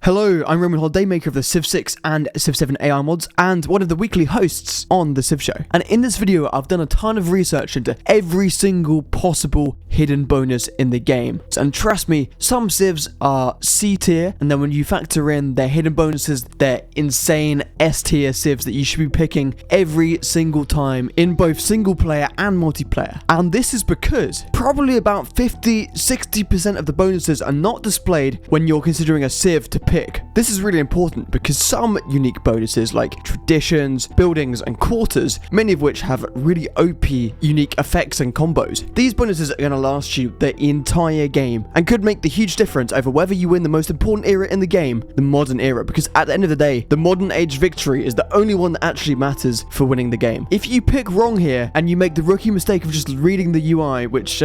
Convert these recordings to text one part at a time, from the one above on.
Hello, I'm Roman Holiday, maker of the Civ 6 and Civ 7 AI mods, and one of the weekly hosts on the Civ Show. And in this video, I've done a ton of research into every single possible hidden bonus in the game. And trust me, some Civs are C tier, and then when you factor in their hidden bonuses, they're insane S tier Civs that you should be picking every single time in both single player and multiplayer. And this is because probably about 50-60% of the bonuses are not displayed when you're considering a Civ to pick. This is really important because some unique bonuses like traditions, buildings, and quarters, many of which have really OP unique effects and combos. These bonuses are going to last you the entire game and could make the huge difference over whether you win the most important era in the game, the modern era, because at the end of the day, the modern age victory is the only one that actually matters for winning the game. If you pick wrong here and you make the rookie mistake of just reading the UI, which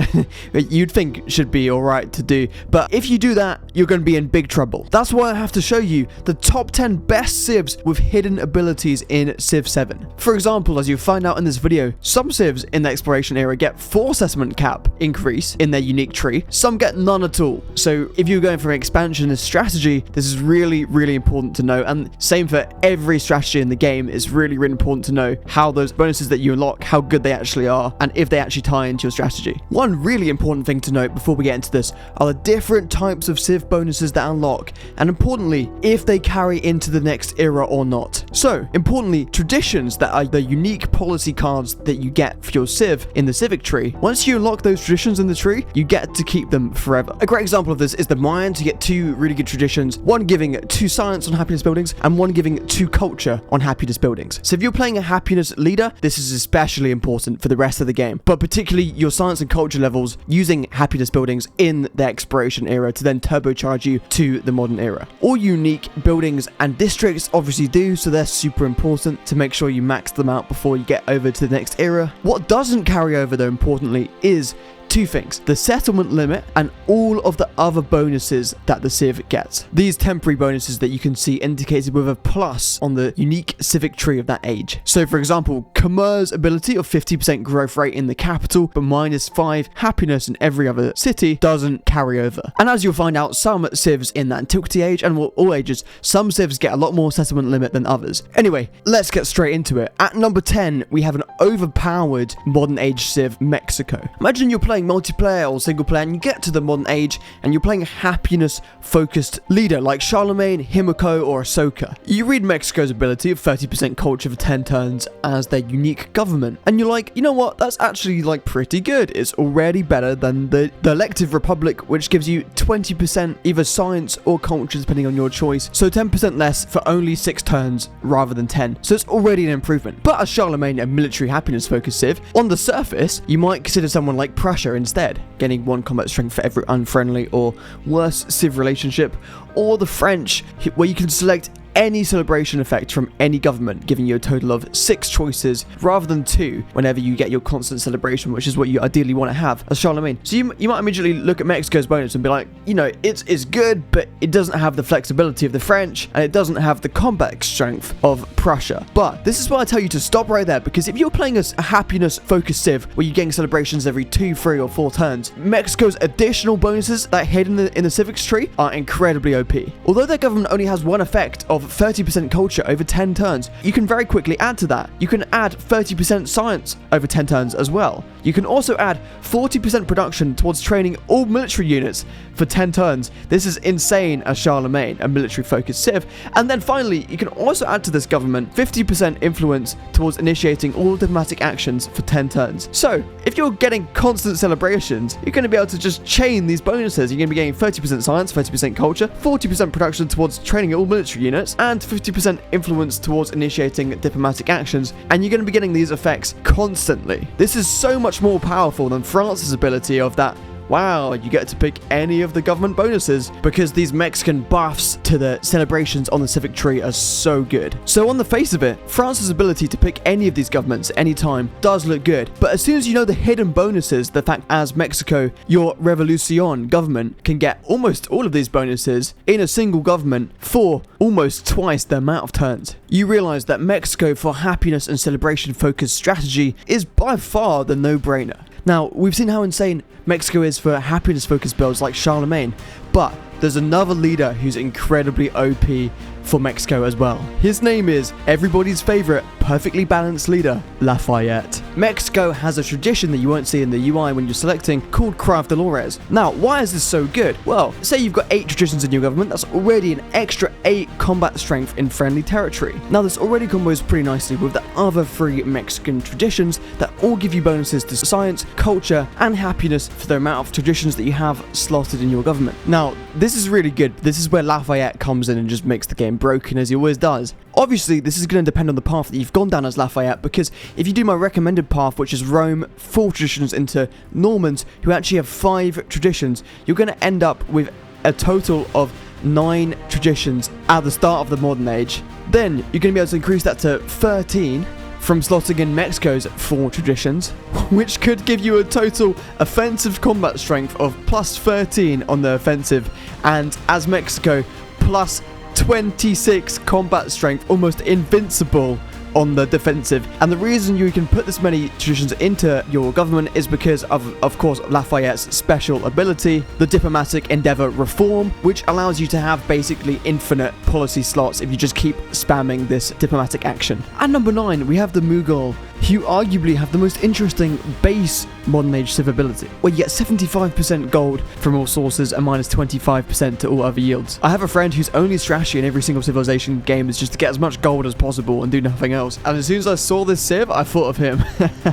you'd think should be alright to do, but if you do that, you're going to be in big trouble. That's why I have to show you the top 10 best Civs with hidden abilities in Civ 7. For example, as you find out in this video, some Civs in the exploration era get 4 settlement cap increase in their unique tree, some get none at all. So if you're going for an expansionist strategy, this is really important to know, and same for every strategy in the game. It's really important to know how those bonuses that you unlock, how good they actually are, and if they actually tie into your strategy. One really important thing to note before we get into this are the different types of Civ bonuses that unlock, and importantly, if they carry into the next era or not. So, importantly, traditions that are the unique policy cards that you get for your Civ in the civic tree. Once you unlock those traditions in the tree, you get to keep them forever. A great example of this is the Mayan to get 2 really good traditions, one giving 2 science on happiness buildings and one giving 2 culture on happiness buildings. So if you're playing a happiness leader, this is especially important for the rest of the game, but particularly your science and culture levels using happiness buildings in the exploration era to then turbocharge you to the modern era. All unique buildings and districts obviously do, so they're super important to make sure you max them out before you get over to the next era. What doesn't carry over though, importantly, is 2 things: the settlement limit and all of the other bonuses that the Civ gets. These temporary bonuses that you can see indicated with a plus on the unique civic tree of that age. So for example, Khmer's ability of 50% growth rate in the capital but -5 happiness in every other city doesn't carry over. And as you'll find out, some Civs in the antiquity age and all ages, some Civs get a lot more settlement limit than others. Anyway, let's get straight into it. At number 10, we have an overpowered modern age Civ, Mexico. Imagine you're playing multiplayer or single player and you get to the modern age and you're playing a happiness focused leader like Charlemagne, Himiko, or Ahsoka. You read Mexico's ability of 30% culture for 10 turns as their unique government and you're like, you know what, that's actually like pretty good. It's already better than the elective republic, which gives you 20% either science or culture depending on your choice, so 10% less for only 6 turns rather than 10. So it's already an improvement. But as Charlemagne, a military happiness focused Civ, on the surface you might consider someone like Prussia instead, getting 1 combat strength for every unfriendly or worse Civ relationship, or the French, where you can select any celebration effect from any government, giving you a total of 6 choices rather than 2 whenever you get your constant celebration, which is what you ideally want to have as Charlemagne. So you might immediately look at Mexico's bonus and be like, you know, it's good, but it doesn't have the flexibility of the French and it doesn't have the combat strength of Prussia. But this is why I tell you to stop right there, because if you're playing a happiness focused Civ where you're getting celebrations every 2, 3, or 4 turns, Mexico's additional bonuses that hid in the civics tree are incredibly OP. Although their government only has one effect of 30% culture over 10 turns, you can very quickly add to that. You can add 30% science over 10 turns as well. You can also add 40% production towards training all military units for 10 turns. This is insane as Charlemagne, a military focused Civ. And then finally, you can also add to this government 50% influence towards initiating all diplomatic actions for 10 turns. So if you're getting constant celebrations, you're going to be able to just chain these bonuses. You're going to be getting 30% science, 30% culture, 40% production towards training all military units, and 50% influence towards initiating diplomatic actions, and you're going to be getting these effects constantly. This is so much more powerful than France's ability of that, wow, you get to pick any of the government bonuses, because these Mexican buffs to the celebrations on the civic tree are so good. So on the face of it, France's ability to pick any of these governments anytime does look good, but as soon as you know the hidden bonuses, the fact as Mexico, your Revolucion government can get almost all of these bonuses in a single government for almost twice the amount of turns, you realize that Mexico for happiness and celebration focused strategy is by far the no-brainer. Now, we've seen how insane Mexico is for happiness focused builds like Charlemagne, but there's another leader who's incredibly OP for Mexico as well. His name is everybody's favorite, perfectly balanced leader, Lafayette. Mexico has a tradition that you won't see in the UI when you're selecting called Cry of Dolores. Now, why is this so good? Well, say you've got 8 traditions in your government, that's already an extra 8 combat strength in friendly territory. Now, this already combos pretty nicely with the other 3 Mexican traditions that all give you bonuses to science, culture, and happiness for the amount of traditions that you have slotted in your government. Now, this is really good. This is where Lafayette comes in and just makes the game broken, as he always does. Obviously, this is going to depend on the path that you've gone down as Lafayette, because if you do my recommended path, which is Rome, 4 traditions into Normans, who actually have 5 traditions, you're going to end up with a total of 9 traditions at the start of the modern age. Then, you're going to be able to increase that to 13 from slotting in Mexico's 4 traditions, which could give you a total offensive combat strength of plus 13 on the offensive, and as Mexico, plus 26 combat strength, almost invincible on the defensive. And the reason you can put this many traditions into your government is because of course, Lafayette's special ability, the diplomatic endeavor reform, which allows you to have basically infinite policy slots if you just keep spamming this diplomatic action. At number 9, we have the Mughal, who arguably have the most interesting base modern age civ ability, where you get 75% gold from all sources and minus 25% to all other yields. I have a friend whose only strategy in every single civilization game is just to get as much gold as possible and do nothing else. And as soon as I saw this civ, I thought of him.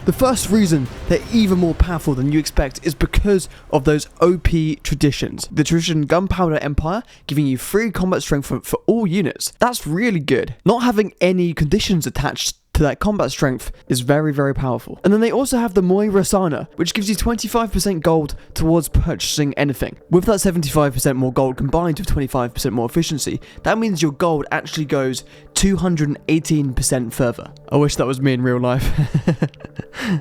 The first reason they're even more powerful than you expect is because of those OP traditions. The tradition Gunpowder Empire, giving you free combat strength for all units. That's really good. Not having any conditions attached to that combat strength is very, very powerful. And then they also have the Moira Sana, which gives you 25% gold towards purchasing anything. With that 75% more gold combined with 25% more efficiency, that means your gold actually goes 218% further. I wish that was me in real life.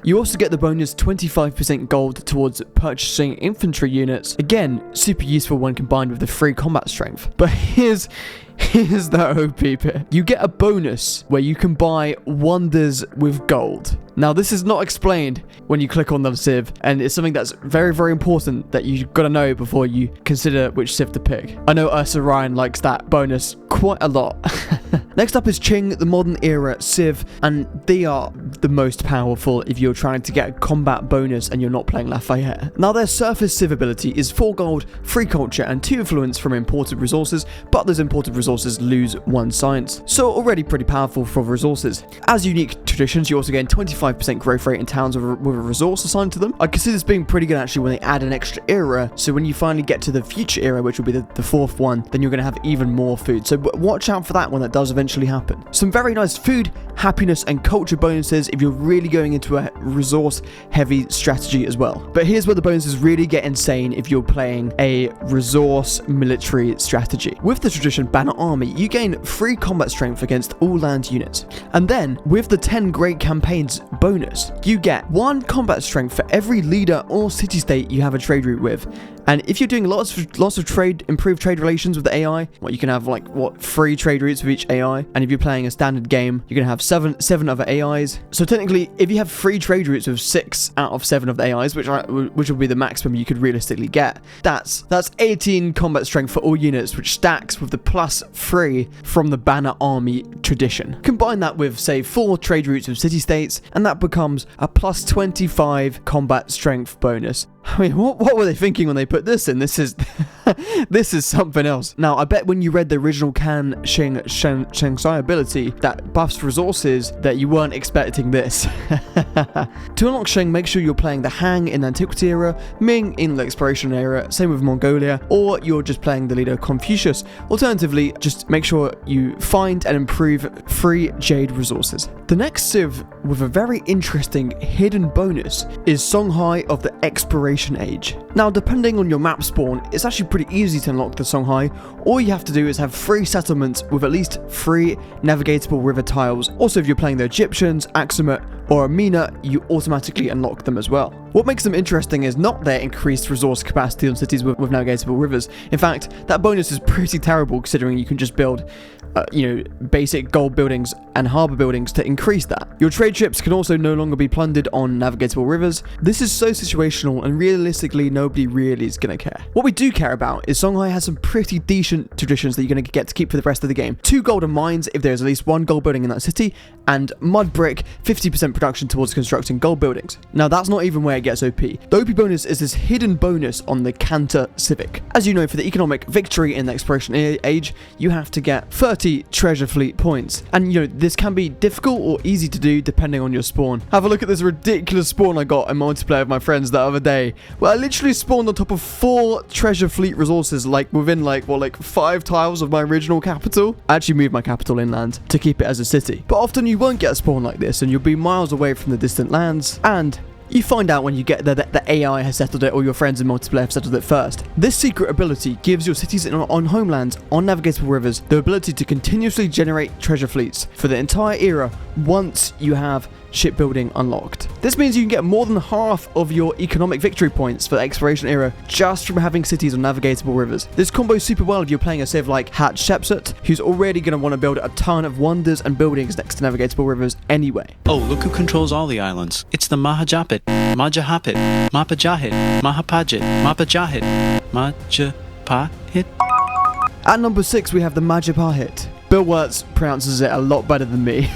You also get the bonus 25% gold towards purchasing infantry units. Again, super useful when combined with the free combat strength. But here's the OP bit. You get a bonus where you can buy wonders with gold. Now, this is not explained when you click on the civ, and it's something that's very, very important that you've got to know before you consider which civ to pick. I know Ursa Ryan likes that bonus quite a lot. Next up is Qing, the modern era civ, and they are the most powerful if you're trying to get a combat bonus and you're not playing Lafayette. Now, their surface civ ability is 4 gold, 3 culture, and 2 influence from imported resources, but those imported resources lose 1 science, so already pretty powerful for resources. As unique traditions, you also gain 25% growth rate in towns with a resource assigned to them. I consider this being pretty good actually when they add an extra era, so when you finally get to the future era, which will be the 4th one, then you're going to have even more food, so watch out for that when that does eventually happen. Some very nice food, happiness, and culture bonuses if you're really going into a resource heavy strategy as well. But here's where the bonuses really get insane if you're playing a resource military strategy. With the tradition Banner Army, you gain free combat strength against all land units. And then, with the 10 Great Campaigns bonus, you get 1 combat strength for every leader or city-state you have a trade route with. And if you're doing lots of trade, improved trade relations with the AI, you can have 3 trade routes with each AI. And if you're playing a standard game, you're gonna have 7 other AIs. So technically, if you have 3 trade routes with 6 out of 7 of the AIs, which will be the maximum you could realistically get, that's 18 combat strength for all units, which stacks with the plus 3 from the Banner Army tradition. Combine that with, say, 4 trade routes with city-states, and that becomes a plus 25 combat strength bonus. I mean, what were they thinking when they put this in? This is this is something else. Now, I bet when you read the original Kan Shengshai ability that buffs resources that you weren't expecting this. To unlock Sheng, make sure you're playing the Han in the Antiquity era, Ming in the Exploration era, same with Mongolia, or you're just playing the leader Confucius. Alternatively, just make sure you find and improve free Jade resources. The next civ with a very interesting hidden bonus is Songhai of the Exploration Age. Now, depending on your map spawn, it's actually pretty easy to unlock the Songhai. All you have to do is have 3 settlements with at least 3 navigatable river tiles. Also, if you're playing the Egyptians, Aksumite, or Amina, you automatically unlock them as well. What makes them interesting is not their increased resource capacity on cities with navigatable rivers. In fact, that bonus is pretty terrible considering you can just build basic gold buildings and harbour buildings to increase that. Your trade ships can also no longer be plundered on navigatable rivers. This is so situational, and realistically nobody really is going to care. What we do care about is Songhai has some pretty decent traditions that you're going to get to keep for the rest of the game. 2 golden mines if there's at least 1 gold building in that city, and mud brick 50% production towards constructing gold buildings. Now that's not even where it gets OP. The OP bonus is this hidden bonus on the Cantor Civic. As you know, for the economic victory in the exploration age, you have to get 30 treasure fleet points, and this can be difficult or easy to do depending on your spawn. Have a look at this ridiculous spawn I got in multiplayer with my friends the other day, where I literally spawned on top of 4 treasure fleet resources, like within 5 tiles of my original capital. I actually moved my capital inland to keep it as a city, but often you won't get a spawn like this and you'll be miles away from the distant lands, and you find out when you get there that the AI has settled it or your friends in multiplayer have settled it first. This secret ability gives your cities on homelands on navigatable rivers the ability to continuously generate treasure fleets for the entire era once you have shipbuilding unlocked. This means you can get more than half of your economic victory points for the exploration era just from having cities on navigatable rivers. This combos super well if you're playing a civ like Hatch Shepsut, who's already going to want to build a ton of wonders and buildings next to navigatable rivers anyway. Oh, look who controls all the islands. It's the Mahajapit, Majahapit, Mapajahit, Mahapajit, Mapajahit, Majapahit. At number 6 we have the Majapahit. Bill Wirtz pronounces it a lot better than me.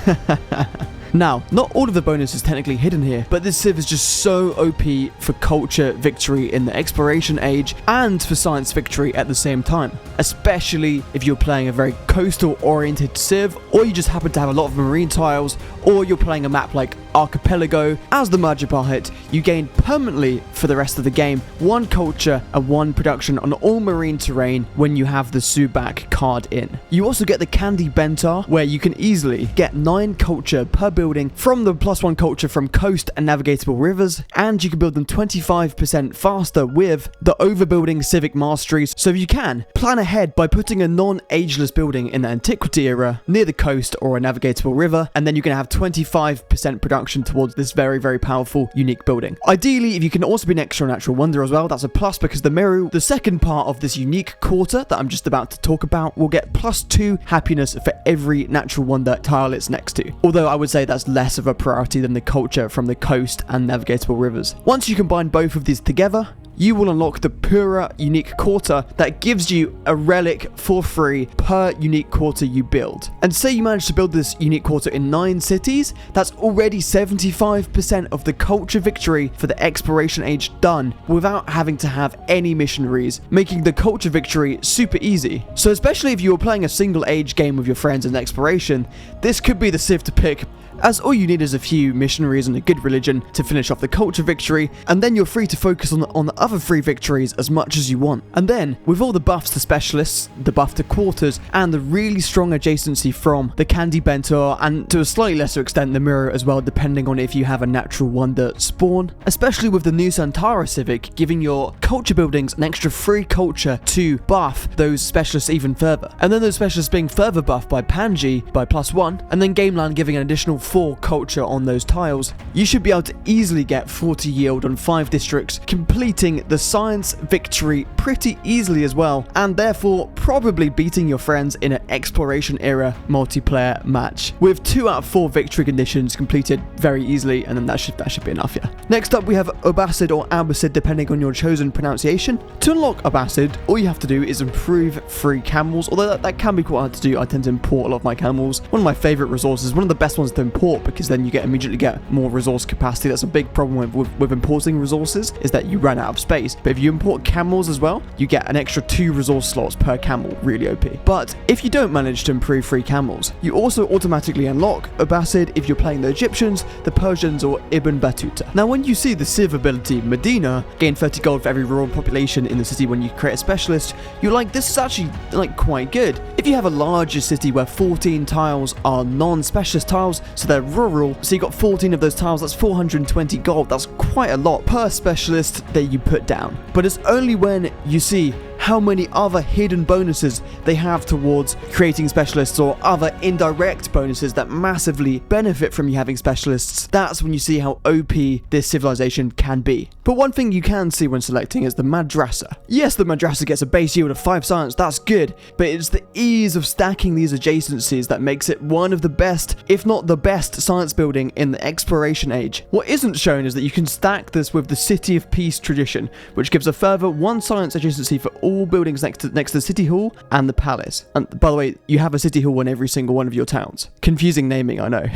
Now, not all of the bonus is technically hidden here, but this civ is just so OP for culture victory in the exploration age and for science victory at the same time, especially if you're playing a very coastal oriented civ, or you just happen to have a lot of marine tiles, or you're playing a map like Archipelago. As the Majapahit, you gain permanently for the rest of the game 1 culture and 1 production on all marine terrain when you have the Subak card in. You also get the Candy Bentar, where you can easily get 9 culture per building from the +1 culture from coast and navigatable rivers, and you can build them 25% faster with the overbuilding civic masteries, so you can plan ahead by putting a non-ageless building in the antiquity era near the coast or a navigatable river, and then you're going to have 25% production towards this very, very powerful, unique building. Ideally, if you can also be an extra natural wonder as well, that's a plus, because the Meru, the second part of this unique quarter that I'm just about to talk about, will get +2 happiness for every natural wonder tile it's next to. Although I would say that's less of a priority than the culture from the coast and navigatable rivers. Once you combine both of these together, you will unlock the Pura unique quarter that gives you a relic for free per unique quarter you build. And say you manage to build this unique quarter in 9 cities, that's already 75% of the culture victory for the exploration age done without having to have any missionaries, making the culture victory super easy. So especially if you're playing a single age game with your friends in exploration, this could be the civ to pick, as all you need is a few missionaries and a good religion to finish off the culture victory, and then you're free to focus on the other 3 victories as much as you want. And then, with all the buffs to specialists, the buff to quarters, and the really strong adjacency from the Candy Bentor, and to a slightly lesser extent the Mirror as well, depending on if you have a natural wonder spawn, especially with the new Santara Civic giving your culture buildings an extra free culture to buff those specialists even further. And then those specialists being further buffed by Panji by +1, and then Gameland giving an additional 4 culture on those tiles, you should be able to easily get 40 yield on 5 districts, completing the science victory pretty easily as well, and therefore probably beating your friends in an exploration era multiplayer match with 2 out of 4 victory conditions completed very easily, and then that should be enough. Yeah. Next up we have Abbasid or Abbasid depending on your chosen pronunciation. To unlock Abbasid, all you have to do is improve free camels, although that can be quite hard to do. I tend to import a lot of my camels. One of my favorite resources, one of the best ones to import, because then you immediately get more resource capacity. That's a big problem with importing resources, is that you run out of space. But if you import camels as well, you get an extra 2 resource slots per camel, really OP. But if you don't manage to improve free camels, you also automatically unlock Abbasid if you're playing the Egyptians, the Persians, or Ibn Battuta. Now when you see the Civ ability Medina, gain 30 gold for every rural population in the city when you create a specialist, you're like, this is actually quite good. If you have a larger city where 14 tiles are non-specialist tiles, so they're rural, so you got 14 of those tiles, that's 420 gold. That's quite a lot per specialist that you put down. But it's only when you see how many other hidden bonuses they have towards creating specialists, or other indirect bonuses that massively benefit from you having specialists, that's when you see how OP this civilization can be. But one thing you can see when selecting is the madrasa. Yes, the madrasa gets a base yield of 5 science, that's good, but it's the ease of stacking these adjacencies that makes it one of the best, if not the best, science building in the exploration age. What isn't shown is that you can stack this with the City of Peace tradition, which gives a further 1 science adjacency for all buildings next to the City Hall and the Palace. And by the way, you have a City Hall in every single one of your towns. Confusing naming, I know.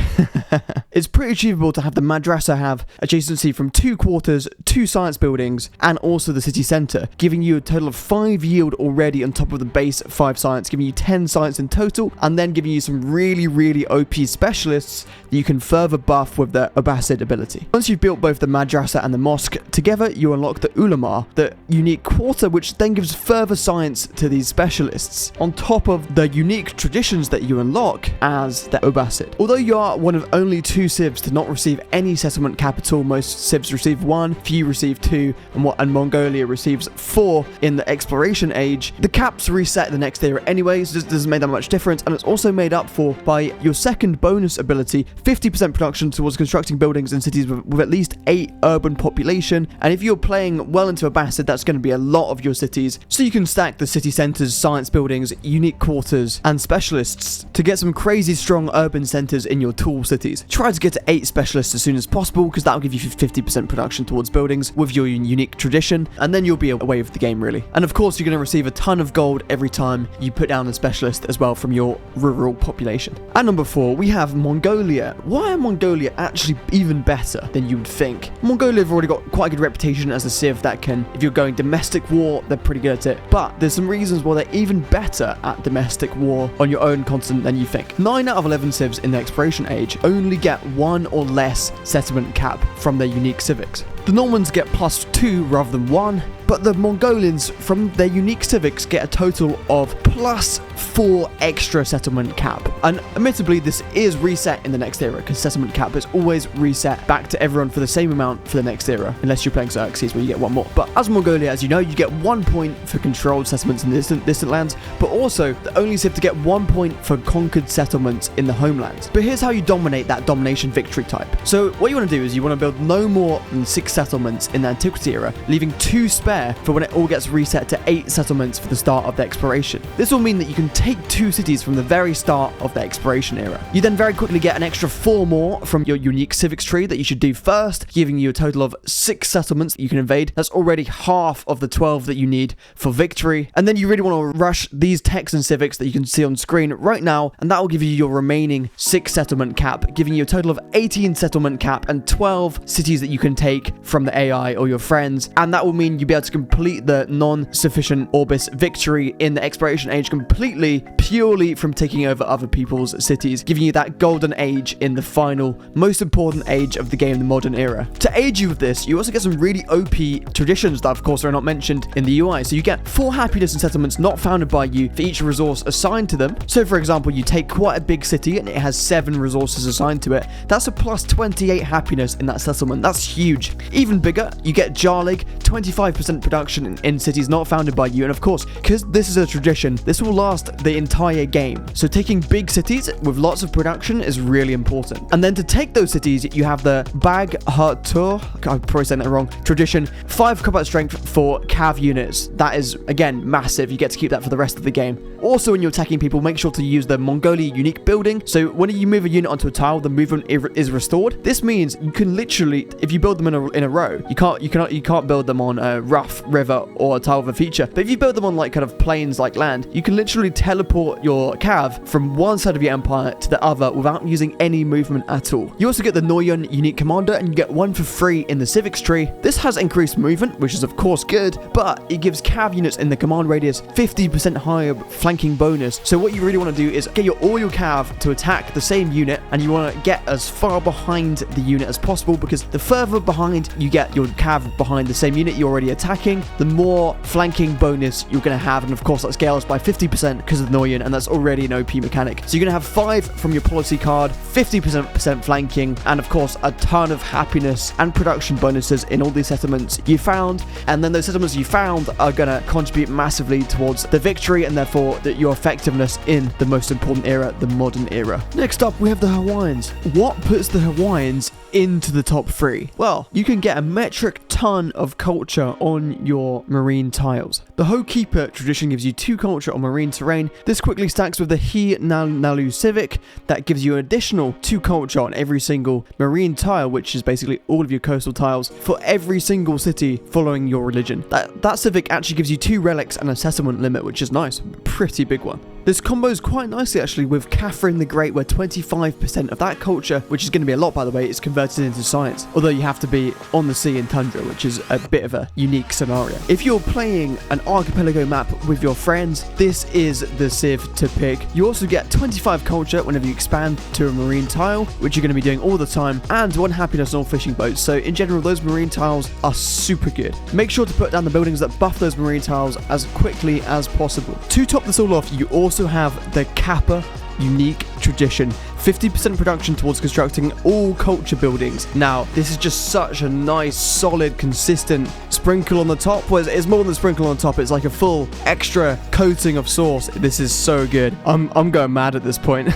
It's pretty achievable to have the madrasa have adjacency from 2 quarters, 2 science buildings, and also the city centre, giving you a total of 5 yield already on top of the base 5 science, giving you 10 science in total, and then giving you some really OP specialists that you can further buff with the Abbasid ability. Once you've built both the madrasa and the mosque together, you unlock the ulama, the unique quarter, which then gives further science to these specialists, on top of the unique traditions that you unlock as the Abbasid. Although you are one of only 2 civs to not receive any settlement capital, most civs receive 1, few receive 2, and Mongolia receives 4 in the exploration age. The caps reset the next era anyways, so it doesn't make that much difference, and it's also made up for by your second bonus ability, 50% production towards constructing buildings in cities with at least 8 urban population, and if you're playing well into Abbasid, that's going to be a lot of your cities, so you can stack the city centres, science buildings, unique quarters, and specialists to get some crazy strong urban centres in your tool cities. Try to get to 8 specialists as soon as possible, because that'll give you 50% production towards buildings with your unique tradition, and then you'll be away with the game really. And of course, you're going to receive a ton of gold every time you put down a specialist as well from your rural population. At number 4, we have Mongolia. Why are Mongolia actually even better than you would think? Mongolia have already got quite a good reputation as a civ that can, if you're going domestic war, they're pretty good at it, but there's some reasons why they're even better at domestic war on your own continent than you think. 9 out of 11 civs in the exploration age only get 1 or less settlement cap from their unique civics. The Normans get +2 rather than 1, but the Mongolians from their unique civics get a total of +4 extra settlement cap. And admittedly, this is reset in the next era, because settlement cap is always reset back to everyone for the same amount for the next era, unless you're playing Xerxes where you get 1 more. But as Mongolia, as you know, you get 1 point for controlled settlements in distant lands, but also the only civ to get 1 point for conquered settlements in the homelands. But here's how you dominate that domination victory type. So what you want to do is you want to build no more than 6 settlements in the Antiquity era, leaving 2 spare for when it all gets reset to 8 settlements for the start of the exploration. This will mean that you can take 2 cities from the very start of the exploration era. You then very quickly get an extra 4 more from your unique civics tree that you should do first, giving you a total of 6 settlements that you can invade. That's already half of the 12 that you need for victory. And then you really want to rush these techs and civics that you can see on screen right now, and that will give you your remaining 6 settlement cap, giving you a total of 18 settlement cap and 12 cities that you can take from the AI or your friends, and that will mean you'll be able to complete the non-sufficient Orbis victory in the exploration age completely, purely from taking over other people's cities, giving you that golden age in the final, most important age of the game, the modern era. To aid you with this, you also get some really OP traditions that of course are not mentioned in the UI. So you get 4 happiness and settlements not founded by you for each resource assigned to them. So for example, you take quite a big city and it has 7 resources assigned to it. That's a +28 happiness in that settlement. That's huge. Even bigger, you get Jarlig, 25% production in cities not founded by you, and of course, because this is a tradition, this will last the entire game. So taking big cities with lots of production is really important. And then to take those cities, you have the Bag Hatur, I'm probably saying that wrong, tradition, 5 combat strength for cav units. That is, again, massive. You get to keep that for the rest of the game. Also, when you're attacking people, make sure to use the Mongolia unique building. So when you move a unit onto a tile, the movement is restored. This means you can literally, if you build them in a row, you can't build them on a rough river or a tile of a feature. But if you build them on like kind of plains like land, you can literally teleport your cav from one side of your empire to the other without using any movement at all. You also get the Noyon unique commander, and you get 1 for free in the civics tree. This has increased movement, which is of course good, but it gives cav units in the command radius 50% higher flanking bonus. So what you really want to do is get all your cav to attack the same unit, and you want to get as far behind the unit as possible, because the further behind expand, you get your cav behind the same unit you're already attacking, the more flanking bonus you're going to have, and of course that scales by 50% because of the Noyan, and that's already an OP mechanic. So you're going to have 5 from your policy card, 50% flanking, and of course a ton of happiness and production bonuses in all these settlements you found, and then those settlements you found are going to contribute massively towards the victory and therefore your effectiveness in the most important era, the modern era. Next up, we have the Hawaiians. What puts the Hawaiians into the top 3? Well, you can get a metric ton of culture on your marine tiles. The Hokeeper tradition gives you 2 culture on marine terrain. This quickly stacks with the He Nalu Civic that gives you an additional 2 culture on every single marine tile, which is basically all of your coastal tiles for every single city following your religion. That Civic actually gives you 2 relics and a settlement limit, which is nice. Pretty big one. This combos quite nicely actually with Catherine the Great, where 25% of that culture, which is going to be a lot by the way, is converted into science. Although you have to be on the sea in Tundra, which is a bit of a unique scenario. If you're playing an archipelago map with your friends, this is the Civ to pick. You also get 25 culture whenever you expand to a marine tile, which you're going to be doing all the time, and 1 happiness on all fishing boats. So in general, those marine tiles are super good. Make sure to put down the buildings that buff those marine tiles as quickly as possible. To top this all off, you also have the Kappa unique tradition, 50% production towards constructing all culture buildings. Now, this is just such a nice, solid, consistent sprinkle on the top. Well, it's more than a sprinkle on top, it's like a full extra coating of sauce. This is so good. I'm going mad at this point.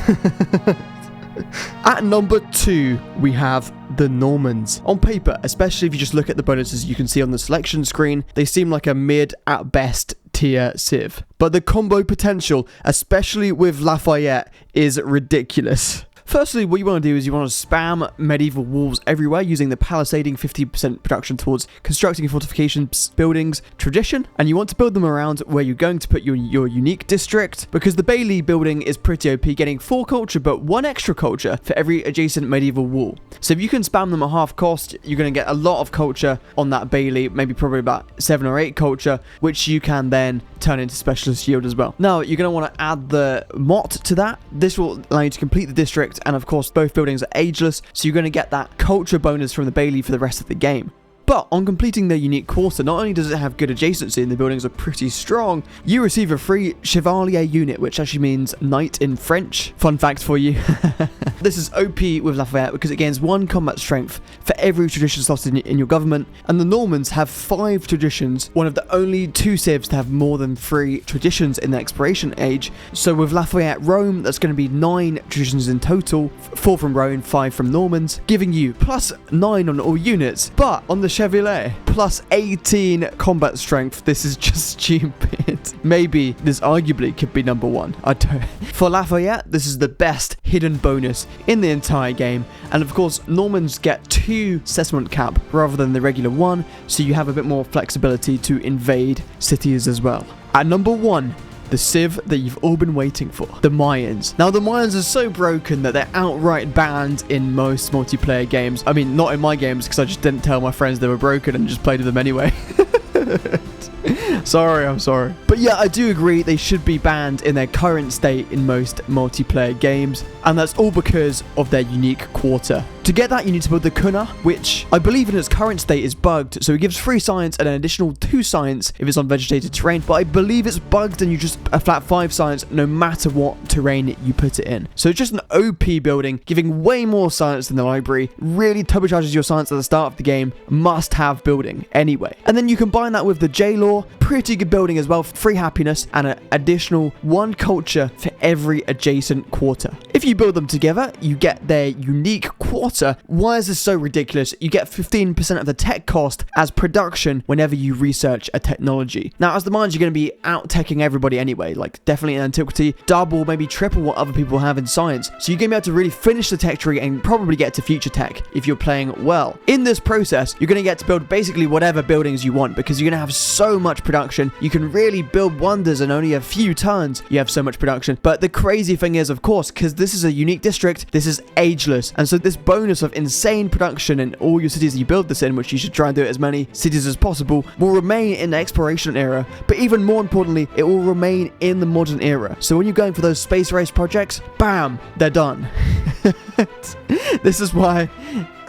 At number 2, we have the Normans. On paper, especially if you just look at the bonuses you can see on the selection screen, they seem like a mid at best tier Civ. But the combo potential, especially with Lafayette, is ridiculous. Firstly, what you want to do is you want to spam medieval walls everywhere using the palisading 50% production towards constructing fortifications buildings tradition, and you want to build them around where you're going to put your unique district, because the Bailey building is pretty OP, getting 4 culture but 1 extra culture for every adjacent medieval wall. So if you can spam them at half cost, you're going to get a lot of culture on that Bailey, maybe probably about 7 or 8 culture, which you can then turn into specialist yield as well. Now, you're going to want to add the Mott to that. This will allow you to complete the district, and of course both buildings are ageless, so you're going to get that culture bonus from the Bailey for the rest of the game. But on completing their unique quarter, not only does it have good adjacency and the buildings are pretty strong, you receive a free Chevalier unit, which actually means knight in French. Fun fact for you. This is OP with Lafayette because it gains 1 combat strength for every tradition slot in your government, and the Normans have 5 traditions, one of the only 2 civs to have more than 3 traditions in the exploration age. So with Lafayette Rome, that's going to be 9 traditions in total, 4 from Rome, 5 from Normans, giving you plus 9 on all units. But on the Chevalier, plus 18 combat strength. This is just stupid. Maybe this arguably could be number 1. I don't. For Lafayette, this is the best hidden bonus in the entire game. And of course, Normans get 2 settlement cap rather than the regular 1, so you have a bit more flexibility to invade cities as well. At number 1, the Civ that you've all been waiting for, the Mayans. Now, the Mayans are so broken that they're outright banned in most multiplayer games. I mean, not in my games, because I just didn't tell my friends they were broken and just played with them anyway. Sorry, I'm sorry. But yeah, I do agree they should be banned in their current state in most multiplayer games, and that's all because of their unique quarter. To get that, you need to build the Kuna, which I believe in its current state is bugged, so it gives 3 science and an additional 2 science if it's on vegetated terrain, but I believe it's bugged and you just a flat 5 science no matter what terrain you put it in. So it's just an OP building, giving way more science than the library, really turbocharges your science at the start of the game, must have building anyway. And then you combine that with the J-Law, pretty good building as well, free happiness, and an additional 1 culture for every adjacent quarter. If you build them together, you get their unique quarter. Why is this so ridiculous? You get 15% of the tech cost as production whenever you research a technology. Now, as the Mayans, you're going to be out-teching everybody anyway, like definitely in antiquity, double, maybe triple what other people have in science. So you're going to be able to really finish the tech tree and probably get to future tech if you're playing well. In this process, you're going to get to build basically whatever buildings you want because you're going to have so much production. You can really build wonders in only a few turns. You have so much production. But the crazy thing is, of course, because this is a unique district, this is ageless. And so this bonus of insane production in all your cities that you build this in, which you should try and do it as many cities as possible, will remain in the exploration era. But even more importantly, it will remain in the modern era. So when you're going for those space race projects, bam, they're done. This is why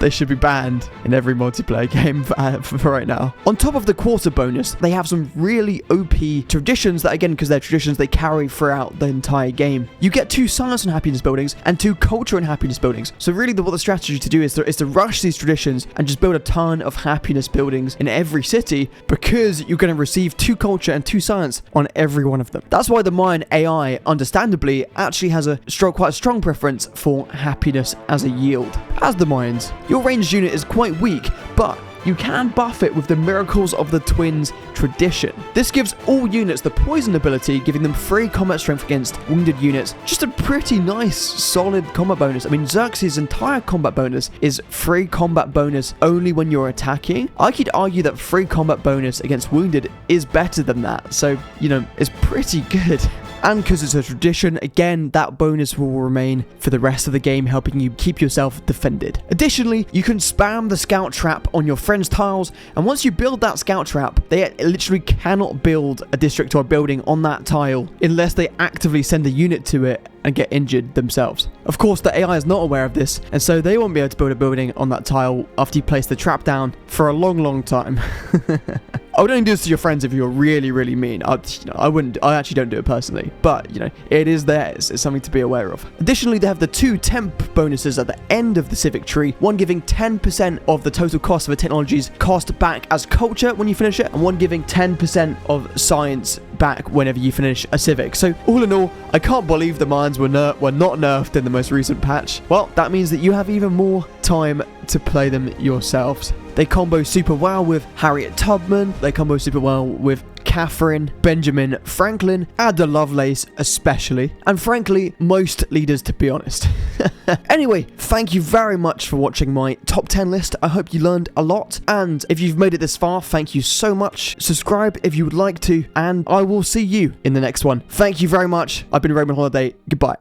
They should be banned in every multiplayer game for right now. On top of the quarter bonus, they have some really OP traditions that, again, because they're traditions, they carry throughout the entire game. You get 2 science and happiness buildings and 2 culture and happiness buildings. So really what the strategy to do is to rush these traditions and just build a ton of happiness buildings in every city, because you're going to receive 2 culture and 2 science on every one of them. That's why the Mayan AI, understandably, actually has quite a strong preference for happiness as a yield. As the Mayans, your ranged unit is quite weak, but you can buff it with the Miracles of the Twins tradition. This gives all units the poison ability, giving them 3 combat strength against wounded units. Just a pretty nice, solid combat bonus. I mean, Xerxes' entire combat bonus is 3 combat bonus only when you're attacking. I could argue that 3 combat bonus against wounded is better than that. So, you know, it's pretty good. And because it's a tradition, again, that bonus will remain for the rest of the game, helping you keep yourself defended. Additionally, you can spam the scout trap on your friend's tiles, and once you build that scout trap, they literally cannot build a district or a building on that tile unless they actively send a unit to it and get injured themselves. Of course, the AI is not aware of this, and so they won't be able to build a building on that tile after you place the trap down for a long, long time. I would only do this to your friends if you're really, really mean. I actually don't do it personally, but, you know, it is theirs. It's something to be aware of. Additionally, they have the 2 temp bonuses at the end of the civic tree, one giving 10% of the total cost of a technology's cost back as culture when you finish it, and one giving 10% of science back whenever you finish a civic. So all in all, I can't believe the Mayans were not nerfed in the most recent patch. Well, that means that you have even more time to play them yourselves. They combo super well with Harriet Tubman. They combo super well with Catherine, Benjamin Franklin, Ada Lovelace especially, and frankly, most leaders, to be honest. Anyway, thank you very much for watching my top 10 list. I hope you learned a lot, and if you've made it this far, thank you so much. Subscribe if you would like to, and I will see you in the next one. Thank you very much. I've been Roman Holiday. Goodbye.